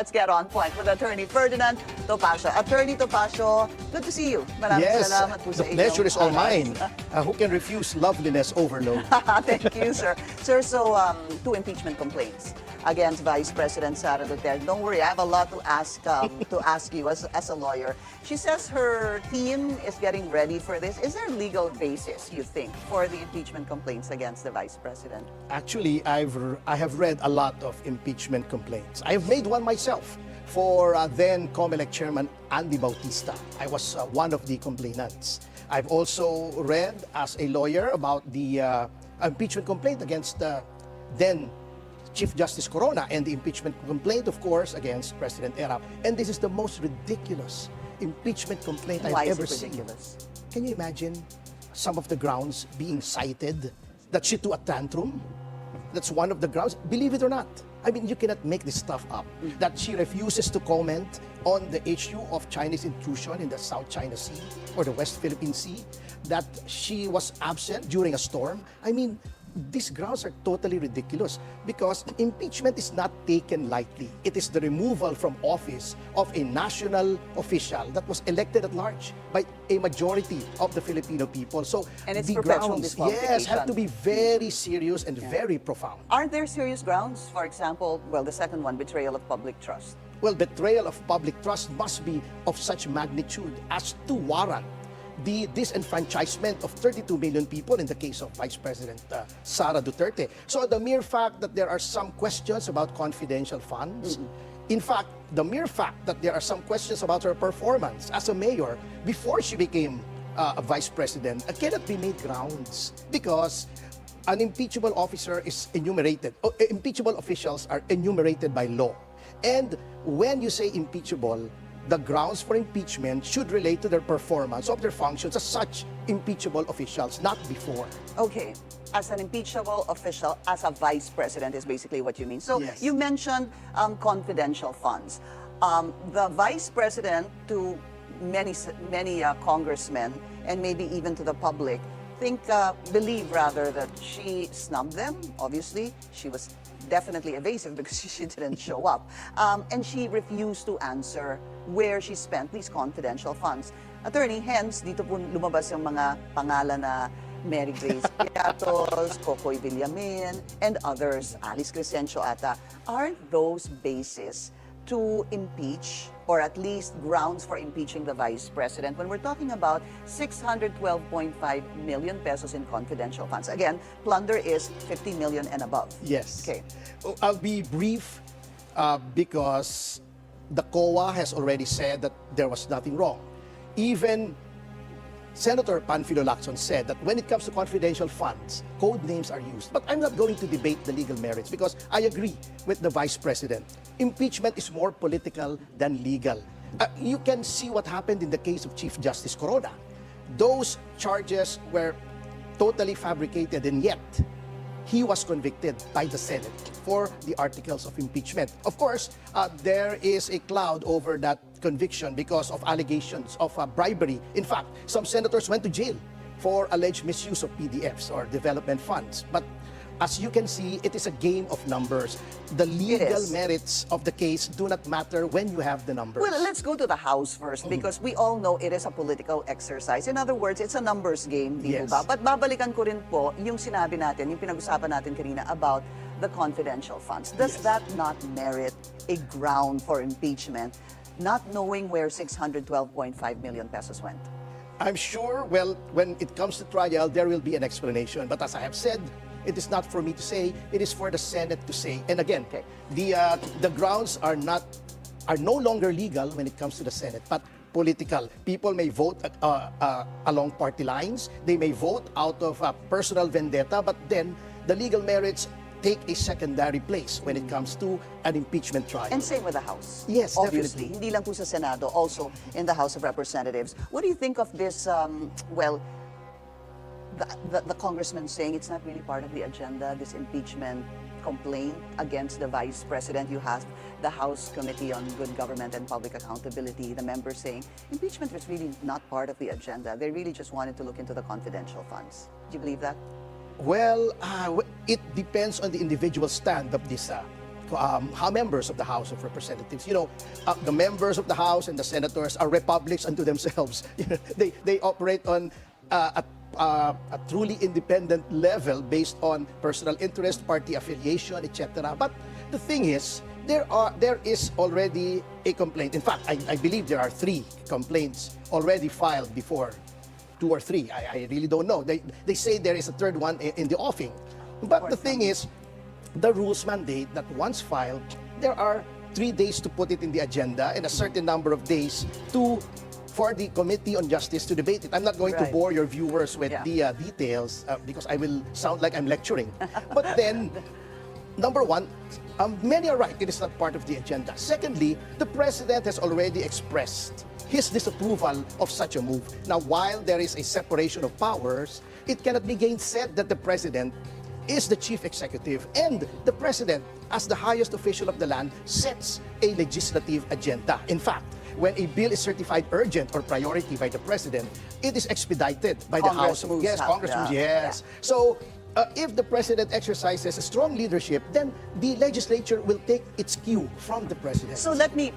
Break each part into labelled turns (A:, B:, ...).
A: Let's get on point with Attorney Ferdinand Topacio. Attorney Topacio, good to see you. Maraming salamat po sa
B: the pleasure is all mine.
A: oras.
B: Who can refuse loveliness overload?
A: Thank you, sir. Sir, so two impeachment complaints against Vice President Sara Duterte. Don't worry, I have a lot to ask you as a lawyer. She says her team is getting ready for this. Is there a legal basis, you think, for the impeachment complaints against the Vice President?
B: Actually, I have read a lot of impeachment complaints. I have made one myself for then COMELEC Chairman Andy Bautista. I was one of the complainants. I've also read as a lawyer about the impeachment complaint against then Chief Justice Corona and the impeachment complaint, of course, against President Erap. And this is the most ridiculous impeachment complaint I've ever seen. Can you imagine some of the grounds being cited? That she threw a tantrum? That's one of the grounds. Believe it or not. I mean, you cannot make this stuff up. That she refuses to comment on the issue of Chinese intrusion in the South China Sea or the West Philippine Sea. That she was absent during a storm. I mean, these grounds are totally ridiculous because impeachment is not taken lightly. It is the removal from office of a national official that was elected at large by a majority of the Filipino people. So
A: and it's
B: the
A: perpetual
B: grounds,
A: disqualification.
B: yes, have to be very serious and very profound.
A: Aren't there serious grounds? For example, well, the second one, betrayal of public trust.
B: Well, betrayal of public trust must be of such magnitude as to warrant the disenfranchisement of 32 million people in the case of Vice President Sara Duterte. So the mere fact that there are some questions about confidential funds, in fact, the mere fact that there are some questions about her performance as a mayor before she became a vice president cannot be made grounds because an impeachable officer is enumerated, impeachable officials are enumerated by law. And when you say impeachable, the grounds for impeachment should relate to their performance of their functions as such impeachable officials, not before.
A: Okay, as an impeachable official, as a vice president is basically what you mean. So
B: Yes.
A: you mentioned confidential funds. The vice president, to many congressmen and maybe even to the public, believe rather that she snubbed them. Obviously, she was definitely evasive because she didn't show up. And she refused to answer where she spent these confidential funds. Attorney, hence, dito po lumabas yung mga pangalan na Mary Grace Piatos, Cocoy Villamin, and others, Alice Crescencio ata. Aren't those bases to impeach, or at least grounds for impeaching the Vice President when we're talking about 612.5 million pesos in confidential funds? Again, plunder is 50 million and above.
B: Yes.
A: Okay.
B: I'll be brief because the COA has already said that there was nothing wrong. Even Senator Panfilo Lacson said that when it comes to confidential funds, code names are used. But I'm not going to debate the legal merits because I agree with the Vice President. Impeachment is more political than legal. You can see what happened in the case of Chief Justice Corona. Those charges were totally fabricated, and yet he was convicted by the Senate for the articles of impeachment. Of course, there is a cloud over that conviction because of allegations of bribery. In fact, some senators went to jail for alleged misuse of PDFs or development funds. But as you can see, it is a game of numbers. The legal merits of the case do not matter when you have the numbers.
A: Well, let's go to the House first because we all know it is a political exercise. In other words, it's a numbers game, di ba? But babalikan ko rin po yung sinabi natin, yung pinag-usapan natin kanina about the confidential funds. Does that not merit a ground for impeachment, not knowing where 612.5 million pesos went?
B: I'm sure, well, when it comes to trial, there will be an explanation. But as I have said, it is not for me to say, it is for the Senate to say. And again, the grounds are no longer legal when it comes to the Senate, but political. People may vote along party lines, they may vote out of personal vendetta, but then the legal merits take a secondary place when it comes to an impeachment trial.
A: And same with the House.
B: Yes,
A: obviously.
B: definitely.
A: Hindi lang po sa Senado, also in the House of Representatives. What do you think of this, the congressman saying it's not really part of the agenda, this impeachment complaint against the Vice President? You have the House Committee on Good Government and Public Accountability, the members saying impeachment was really not part of the agenda. They really just wanted to look into the confidential funds. Do you believe that?
B: Well, it depends on the individual stand of this how members of the House of Representatives. You know, the members of the House and the senators are republics unto themselves. They operate on a truly independent level based on personal interest, party affiliation, etc. But the thing is, there is already a complaint. In fact, I believe there are 3 complaints already filed before, 2 or 3. I really don't know. They say there is a 3rd one in the offing. But the thing is, the rules mandate that once filed, there are 3 days to put it in the agenda and a certain number of days for the Committee on Justice to debate it. I'm not going to bore your viewers with the details because I will sound like I'm lecturing. But then, number 1, many are right, it is not part of the agenda. Secondly, the President has already expressed his disapproval of such a move. Now, while there is a separation of powers, it cannot be gainsaid that the President is the chief executive, and the President, as the highest official of the land, sets a legislative agenda. In fact, when a bill is certified urgent or priority by the President, it is expedited by the House. Congress moves, yes. So, if the President exercises a strong leadership, then the legislature will take its cue from the President.
A: So let me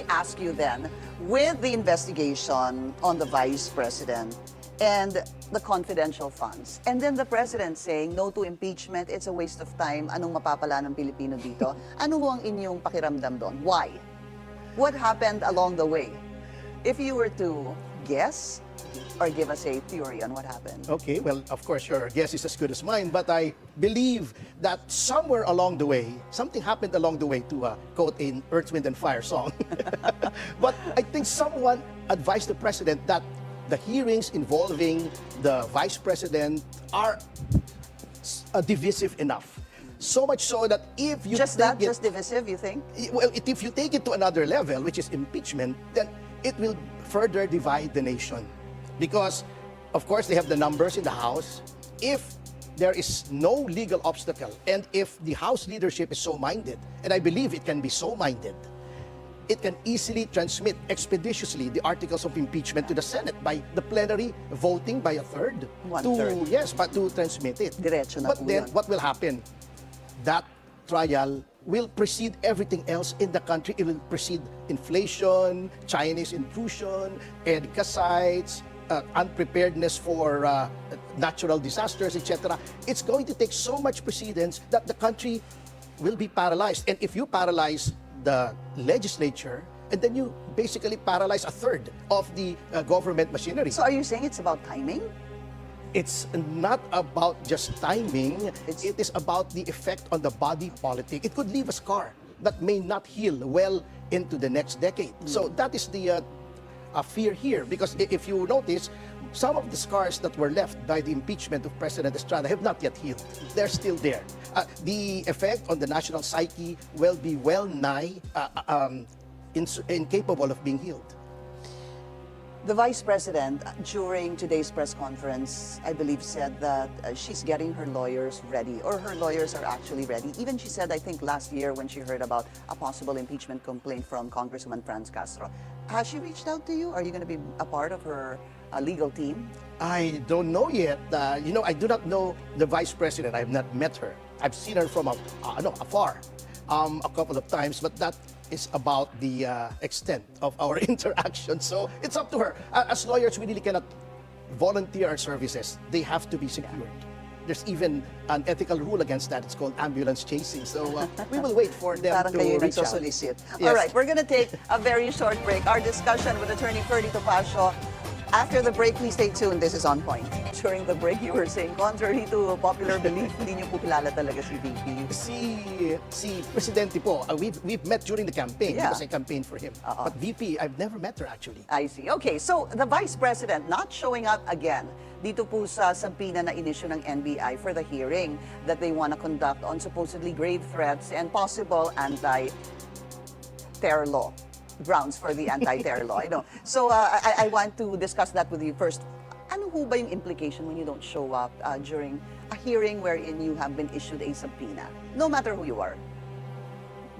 A: ask you then, with the investigation on the Vice President and the confidential funds, and then the President saying no to impeachment, it's a waste of time, anong mapapala ng Pilipino dito? Ano ho ang inyong pakiramdam doon? Why? What happened along the way? If you were to guess or give us a theory on what happened.
B: Okay, well, of course, your guess is as good as mine, but I believe that somewhere along the way, something happened along the way, to quote an Earth, Wind, and Fire song. But I think someone advised the President that the hearings involving the Vice President are divisive enough. So much so that if you
A: just divisive, you think?
B: Well, if you take it to another level, which is impeachment, then it will further divide the nation. Because, of course, they have the numbers in the House. If there is no legal obstacle, and if the House leadership is so minded, and I believe it can be so minded, it can easily transmit expeditiously the articles of impeachment to the Senate by the plenary voting by a third.
A: One-third.
B: Yes, but to transmit it.
A: Diretso na
B: But
A: po
B: then,
A: yun.
B: what will happen? That trial will precede everything else in the country. It will precede inflation, Chinese intrusion, EDCA sites, unpreparedness for natural disasters, etc. It's going to take so much precedence that the country will be paralyzed. And if you paralyze the legislature, and then you basically paralyze a third of the government machinery.
A: So are you saying it's about timing?
B: It's not about just timing. It is about the effect on the body politic. It could leave a scar that may not heal well into the next decade. So that is the fear here. Because if you notice, some of the scars that were left by the impeachment of President Estrada have not yet healed. They're still there. The effect on the national psyche will be well nigh incapable of being healed.
A: The Vice President, during today's press conference, I believe said that she's getting her lawyers ready, or her lawyers are actually ready. Even she said, I think last year when she heard about a possible impeachment complaint from Congresswoman Franz Castro. Has she reached out to you? Are you going to be a part of her legal team?
B: I don't know yet. I do not know the Vice President. I have not met her. I've seen her from afar a couple of times, but that is about the extent of our interaction. So it's up to her. As lawyers, we really cannot volunteer our services. They have to be secured. There's even an ethical rule against that. It's called ambulance chasing. So we will wait for them
A: Parang
B: to
A: kayo
B: reach out.
A: nagsosolicit.
B: Yes.
A: All right, we're going to take a very short break. Our discussion with Attorney Ferdy Topacio. After the break, please stay tuned. This is On Point. During the break, you were saying, contrary to popular belief, hindi niyo po kilala talaga si VP.
B: Si Presidente po, we've met during the campaign because I campaigned for him.
A: Uh-huh.
B: But VP, I've never met her actually.
A: I see. Okay, so the Vice President not showing up again dito po sa subpoena na inisyu ng NBI for the hearing that they want to conduct on supposedly grave threats and possible anti-terror law. Grounds for the anti-terror law. So I want to discuss that with you first. Ano ho ba yung implication when you don't show up during a hearing wherein you have been issued a subpoena, no matter who you are?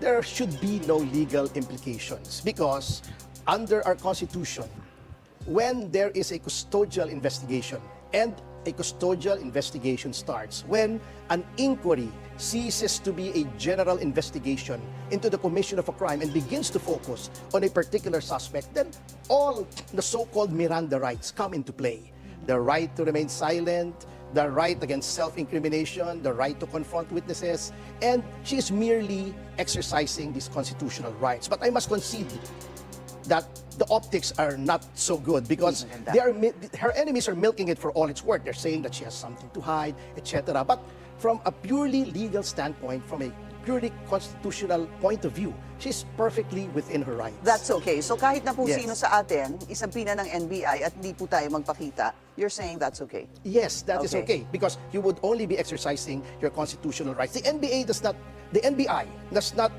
B: There should be no legal implications because under our Constitution, when there is a custodial investigation and a custodial investigation starts when an inquiry ceases to be a general investigation into the commission of a crime and begins to focus on a particular suspect, then all the so-called Miranda rights come into play. The right to remain silent, the right against self-incrimination, the right to confront witnesses, and she is merely exercising these constitutional rights. But I must concede that the optics are not so good because her enemies are milking it for all it's worth. They're saying that she has something to hide, etc. But from a purely legal standpoint, from a purely constitutional point of view, she's perfectly within her rights.
A: That's okay. So kahit na po
B: Yes.
A: sino sa atin, isampina ng NBI at hindi po tayo magpakita, you're saying that's okay?
B: Yes, that is
A: Okay.
B: okay because you would only be exercising your constitutional rights. The NBI does not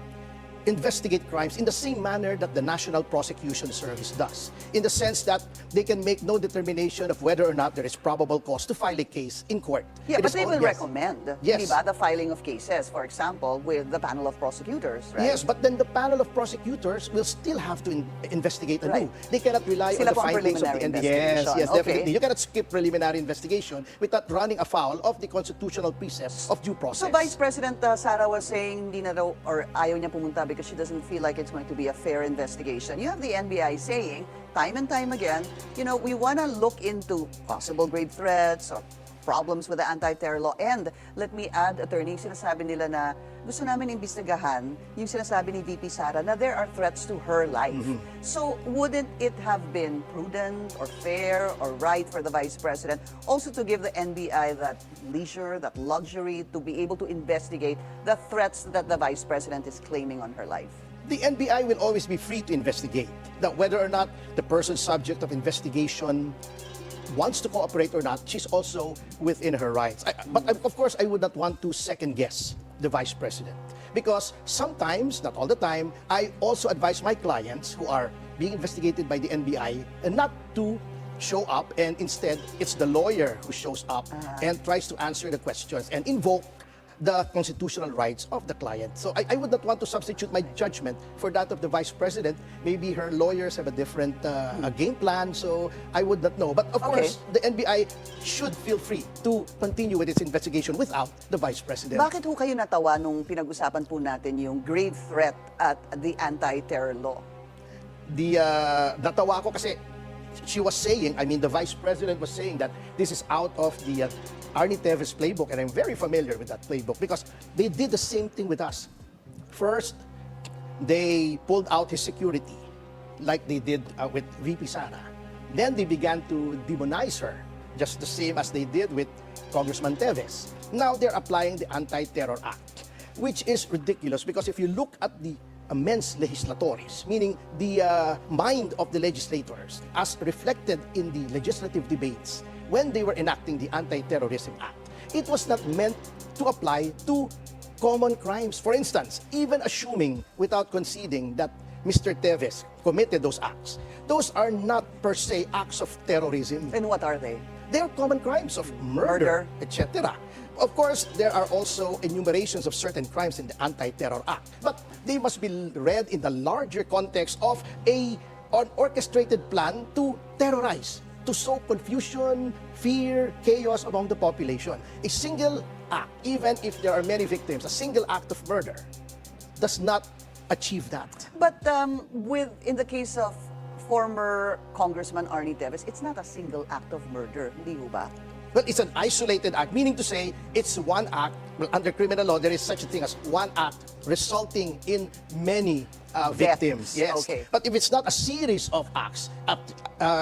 B: investigate crimes in the same manner that the National Prosecution Service does, in the sense that they can make no determination of whether or not there is probable cause to file a case in court.
A: Yeah,
B: It
A: but
B: is
A: they
B: all-
A: will
B: yes.
A: recommend,
B: Yes.
A: di ba, the filing of cases, for example, with the panel of prosecutors, right?
B: Yes, but then the panel of prosecutors will still have to investigate anew.
A: Right.
B: They cannot rely
A: Sila
B: on the
A: pang
B: findings of the
A: preliminary
B: NBI. Yes,
A: investigation.
B: yes,
A: Okay.
B: definitely. You cannot skip preliminary investigation without running afoul of the constitutional precepts of due process.
A: So Vice President Sara was saying hindi na daw, or ayaw niya pumunta because she doesn't feel like it's going to be a fair investigation. You have the NBI saying, time and time again, you know, we want to look into possible grave threats or problems with the anti-terror law. And let me add, attorney, sinasabi nila na gusto namin imbestigahan yung sinasabi ni VP Sara na there are threats to her life. So wouldn't it have been prudent or fair or right for the Vice President also to give the NBI that leisure, that luxury to be able to investigate the threats that the Vice President is claiming on her life?
B: The NBI will always be free to investigate. That whether or not the person subject of investigation wants to cooperate or not, she's also within her rights. Of course, I would not want to second guess the Vice President. Because sometimes, not all the time, I also advise my clients who are being investigated by the NBI and not to show up, and instead, it's the lawyer who shows up and tries to answer the questions and invoke the constitutional rights of the client. So I would not want to substitute my judgment for that of the Vice President. Maybe her lawyers have a different game plan, so I would not know. But of course, the NBI should feel free to continue with its investigation without the Vice President.
A: Bakit ho kayo natawa nung pinag-usapan po natin yung grave threat at the anti-terror law?
B: Natawa ako kasi she was saying, the Vice President was saying that this is out of the Teves playbook, and I'm very familiar with that playbook because they did the same thing with us. First, they pulled out his security, like they did with VP Sara. Then they began to demonize her, just the same as they did with Congressman Teves. Now they're applying the Anti-Terror Act, which is ridiculous because if you look at the mens legislatores, meaning the mind of the legislators, as reflected in the legislative debates when they were enacting the Anti-Terrorism Act, it was not meant to apply to common crimes. For instance, even assuming without conceding that Mr. Teves committed those acts, those are not per se acts of terrorism.
A: And what are they?
B: They are common crimes of murder, etc. Of course, there are also enumerations of certain crimes in the Anti-Terror Act, but they must be read in the larger context of an orchestrated plan to terrorize, to sow confusion, fear, chaos among the population. A single act, even if there are many victims, a single act of murder does not achieve that.
A: But in the case of former Congressman Arnie Teves, it's not a single act of murder, hindi ho ba?
B: Well, it's an isolated act, meaning to say it's one act. Well, under criminal law, there is such a thing as one act resulting in many victims.
A: Deaths.
B: Yes.
A: Okay.
B: But if it's not a series of acts,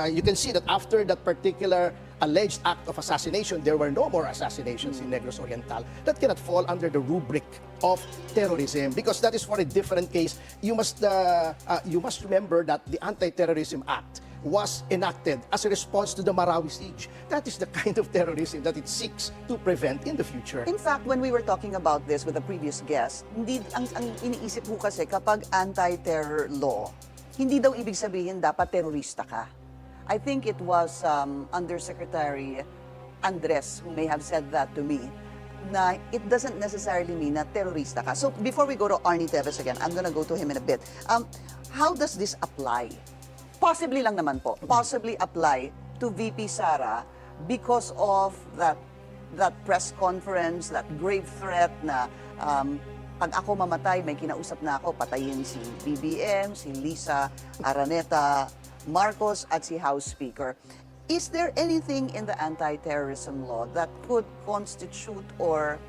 B: you can see that after that particular alleged act of assassination, there were no more assassinations in Negros Oriental. That cannot fall under the rubric of terrorism because that is for a different case. You must remember that the Anti-Terrorism Act was enacted as a response to the Marawi siege. That is the kind of terrorism that it seeks to prevent in the future.
A: In fact, when we were talking about this with the previous guest, ang iniisip ko kasi kapag anti-terror law, hindi daw ibig sabihin dapat terorista ka. I think it was Undersecretary Andres who may have said that to me, na it doesn't necessarily mean na terorista ka. So before we go to Arnie Teves again, I'm gonna go to him in a bit. How does this apply? Possibly lang naman po, possibly apply to VP Sara because of that press conference, that grave threat na pag ako mamatay, may kinausap na ako, patayin si BBM, si Lisa Araneta Marcos at si House Speaker. Is there anything in the anti-terrorism law that could constitute or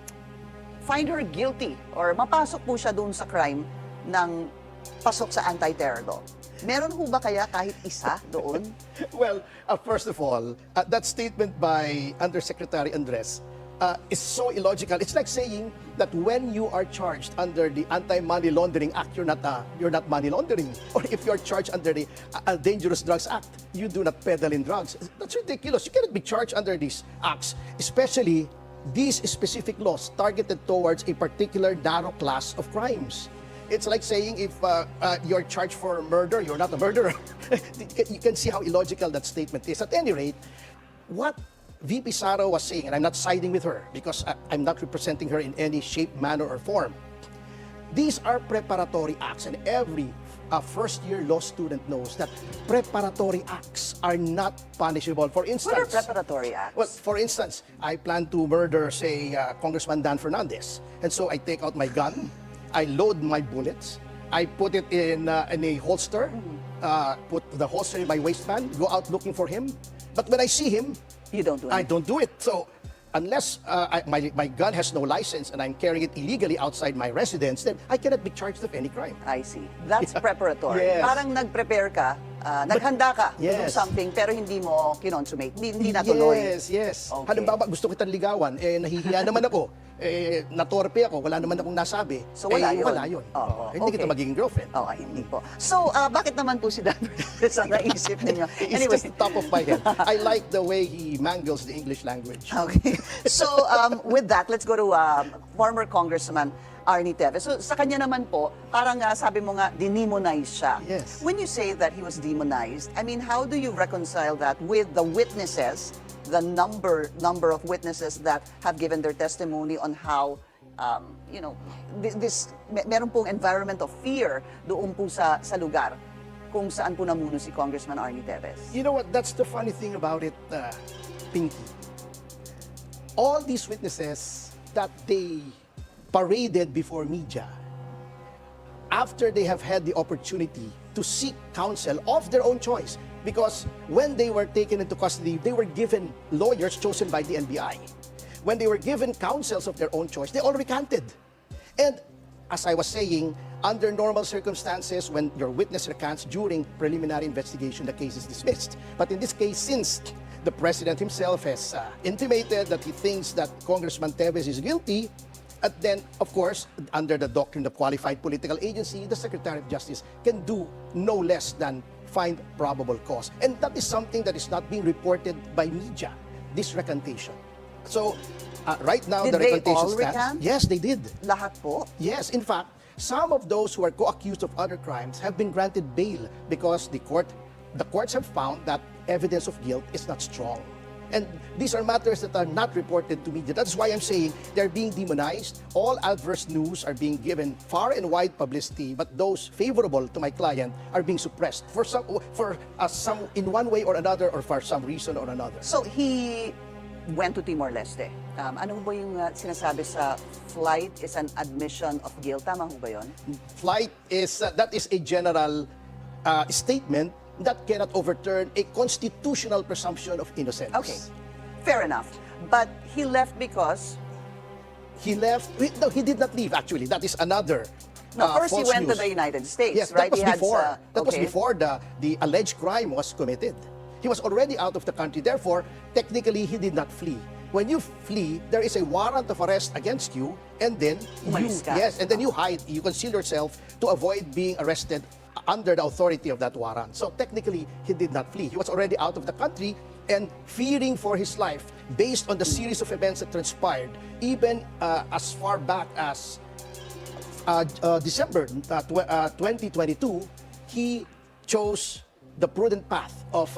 A: find her guilty or mapasok po siya doon sa crime ng pasok sa anti-terror law? Meron ho ba kaya kahit isa doon?
B: Well, first of all, that statement by Undersecretary Andres is so illogical. It's like saying that when you are charged under the Anti-Money Laundering Act, you're not money laundering. Or if you're charged under the Dangerous Drugs Act, you do not peddle in drugs. That's ridiculous. You cannot be charged under these acts, especially these specific laws targeted towards a particular narrow class of crimes. It's like saying if you're charged for murder, you're not a murderer. You can see how illogical that statement is. At any rate, what VP Sara was saying, and I'm not siding with her because I'm not representing her in any shape, manner, or form. These are preparatory acts, and every first-year law student knows that preparatory acts are not punishable. For instance,
A: What are preparatory acts?
B: well, for instance, I plan to murder, say, Congressman Dan Fernandez, and so I take out my gun, I load my bullets, I put it in a holster, put the holster in my waistband, go out looking for him. But when I see him,
A: You don't do
B: I
A: it.
B: don't do it. So unless my gun has no license and I'm carrying it illegally outside my residence, then I cannot be charged of any crime.
A: I see. That's preparatory.
B: Yes.
A: Parang nag-prepare ka, naghanda ka to do
B: Yes.
A: something, pero hindi mo kinonsummate, hindi natuloy.
B: Yes.
A: Okay.
B: Halimbawa, gusto kitang ligawan, nahihiya naman ako, natorpe ako, wala naman akong nasabi.
A: So wala yun?
B: Wala yun.
A: Oo,
B: Hindi kita
A: okay.
B: magiging girlfriend.
A: Hindi po. So, bakit naman po si Dan sa naisip ninyo?
B: It's just the top of my head. I like the way he mangles the English language.
A: Okay. So, with that, let's go to former Congressman Arnie Teves. So, sa kanya naman po, parang sabi mo nga, demonize siya.
B: Yes.
A: When you say that he was demonized, I mean, how do you reconcile that with the witnesses, the number of witnesses that have given their testimony on how, meron pong environment of fear doon po sa lugar kung saan po namuno si Congressman Arnie Teves?
B: You know what? That's the funny thing about it, Pinky. All these witnesses that they paraded before media, after they have had the opportunity to seek counsel of their own choice, because when they were taken into custody, they were given lawyers chosen by the NBI. When they were given counsels of their own choice, they all recanted. And as I was saying, under normal circumstances, when your witness recants during preliminary investigation, the case is dismissed. But in this case, since the President himself has intimated that he thinks that Congressman Teves is guilty, and then, of course, under the doctrine of qualified political agency, the Secretary of Justice can do no less than find probable cause. And that is something that is not being reported by media, this recantation. So, right now,
A: Did
B: the
A: they
B: recantation
A: all
B: stands.
A: recant?
B: Yes, they did.
A: Lahat po?
B: Yes, in fact, some of those who are co-accused of other crimes have been granted bail because the courts have found that evidence of guilt is not strong. And these are matters that are not reported to media. That's why I'm saying they're being demonized. All adverse news are being given far and wide publicity, but those favorable to my client are being suppressed for some in one way or another, or for some reason or another.
A: So, he went to Timor-Leste. Ano ba yung sinasabi sa flight is an admission of guilt? Tama ho ba yun?
B: Flight is that is a general statement that cannot overturn a constitutional presumption of innocence.
A: Okay, fair enough. But he left because...
B: He left. No, he did not leave, actually. That is another
A: No, first he
B: false
A: went to
B: news.
A: the United States,
B: Yes,
A: right?
B: that was
A: He had
B: before. That was
A: okay.
B: before the alleged crime was committed. He was already out of the country. Therefore, technically, he did not flee. When you flee, there is a warrant of arrest against you, and then
A: Umalis ka.
B: and then you hide. You conceal yourself to avoid being arrested under the authority of that warrant. So technically, he did not flee. He was already out of the country and fearing for his life based on the series of events that transpired, even as far back as December 2022, he chose the prudent path of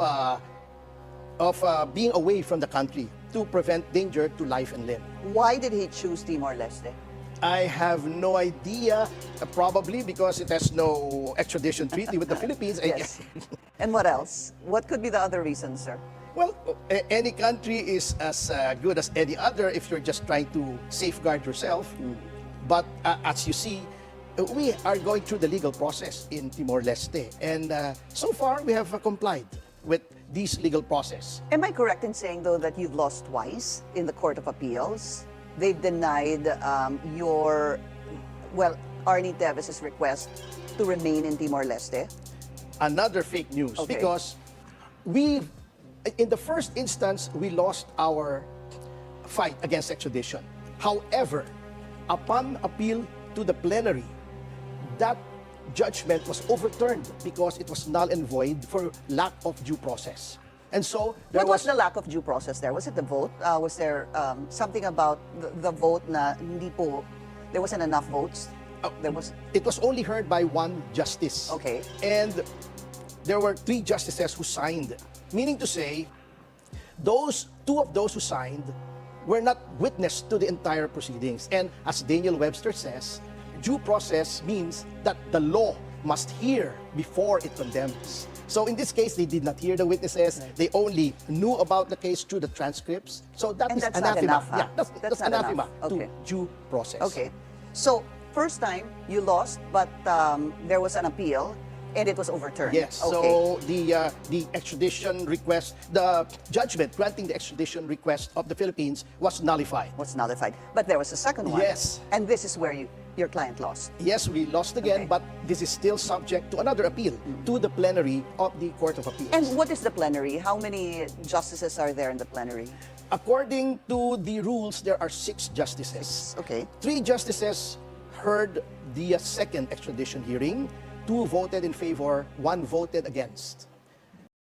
B: being away from the country to prevent danger to life and limb.
A: Why did he choose Timor-Leste?
B: I have no idea, probably because it has no extradition treaty with the Philippines.
A: Yes. And what else? What could be the other reason, sir?
B: Well, any country is as good as any other if you're just trying to safeguard yourself. But as you see, we are going through the legal process in Timor-Leste. And so far, we have complied with this legal process.
A: Am I correct in saying, though, that you've lost twice in the Court of Appeals? They've denied Arnie Teves' request to remain in Timor-Leste?
B: Another fake news,
A: Okay.
B: because in the first instance, we lost our fight against extradition. However, upon appeal to the plenary, that judgment was overturned because it was null and void for lack of due process. And so there
A: What was the lack of due process there? Was it the vote? Was there something about the vote na hindi po, there wasn't enough votes?
B: It was only heard by one justice.
A: Okay.
B: And there were 3 justices who signed, meaning to say, two of those who signed were not witness to the entire proceedings. And as Daniel Webster says, due process means that the law must hear before it condemns. So in this case, they did not hear the witnesses.
A: Right.
B: They only knew about the case through the transcripts. So that
A: And
B: is
A: that's not
B: anathema.
A: enough, huh?
B: Yeah, that's
A: not
B: anathema
A: enough. Okay.
B: to due process.
A: Okay. So, first time, you lost, but there was an appeal, and it was overturned.
B: Yes.
A: Okay.
B: So the extradition request, the judgment granting the extradition request of the Philippines was nullified.
A: Was nullified. But there was a second one.
B: Yes.
A: And this is where your client lost.
B: Yes, we lost again,
A: Okay.
B: but this is still subject to another appeal to the plenary of the Court of Appeals.
A: And what is the plenary? How many justices are there in the plenary?
B: According to the rules, there are 6 justices.
A: Okay.
B: 3 justices heard the second extradition hearing. 2 voted in favor, 1 voted against.